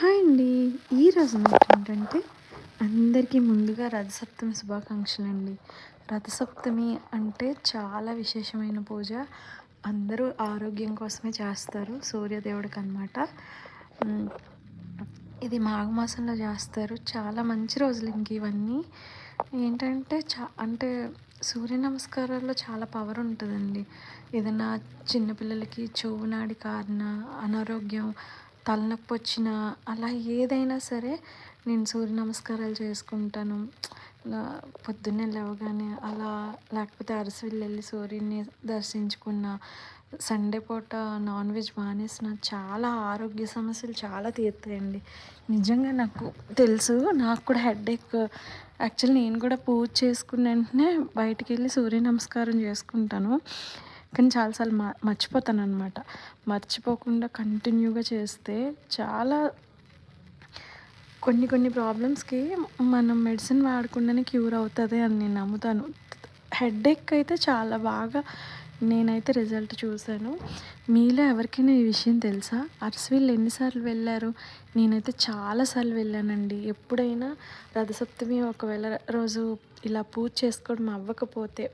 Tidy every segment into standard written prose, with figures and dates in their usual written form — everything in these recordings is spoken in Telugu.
హాయ్ అండి. ఈరోజు మ్యాటర్ ఏంటంటే అందరికీ ముందుగా రథసప్తమి శుభాకాంక్షలండి. రథసప్తమి అంటే చాలా విశేషమైన పూజ. అందరూ ఆరోగ్యం కోసమే చేస్తారు సూర్యదేవుడికి అనమాట. ఇది మాఘమాసంలో చేస్తారు. చాలా మంచి రోజులు ఇంక ఇవన్నీ. ఏంటంటే అంటే సూర్య నమస్కారాల్లో చాలా పవర్ ఉంటుందండి. ఏదైనా చిన్నపిల్లలకి చెవు నాడి కారిన, అనారోగ్యం, తలనొప్పి వచ్చినా అలా ఏదైనా సరే నేను సూర్య నమస్కారాలు చేసుకుంటాను. పొద్దున్నే లేవగానే అలా, లేకపోతే అరసవిల్లి వెళ్ళి సూర్యుడిని దర్శించుకున్న, సండే పూట నాన్ వెజ్ మానేసిన చాలా ఆరోగ్య సమస్యలు చాలా తీరుతాయండి. నిజంగా నాకు తెలుసు. నాకు కూడా హెడేక్. యాక్చువల్లీ నేను కూడా పూజ చేసుకున్న వెంటనే బయటికి వెళ్ళి సూర్య నమస్కారం చేసుకుంటాను. కానీ చాలాసార్లు మర్చిపోతానమాట. మర్చిపోకుండా కంటిన్యూగా చేస్తే చాలా కొన్ని ప్రాబ్లమ్స్కి మనం మెడిసిన్ వాడకుండానే క్యూర్ అవుతుంది అని నేను నమ్ముతాను. హెడేక్ అయితే చాలా బాగా నేనైతే రిజల్ట్ చూశాను. మీలో ఎవరికైనా ఈ విషయం తెలుసా? అరసవిల్లు ఎన్నిసార్లు వెళ్ళారు? నేనైతే చాలాసార్లు వెళ్ళానండి. ఎప్పుడైనా రథసప్తమి ఒకవేళ రోజు ఇలా పూజ చేసుకోవడం అవ్వకపోతే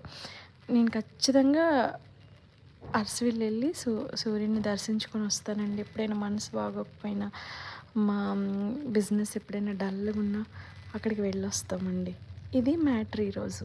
నేను ఖచ్చితంగా అరసవిల్లు వెళ్ళి సూర్యుని దర్శించుకొని వస్తానండి. ఎప్పుడైనా మనసు బాగోకపోయినా, మా బిజినెస్ ఎప్పుడైనా డల్గా ఉన్నా అక్కడికి వెళ్ళొస్తామండి. ఇది మ్యాటర్ ఈరోజు.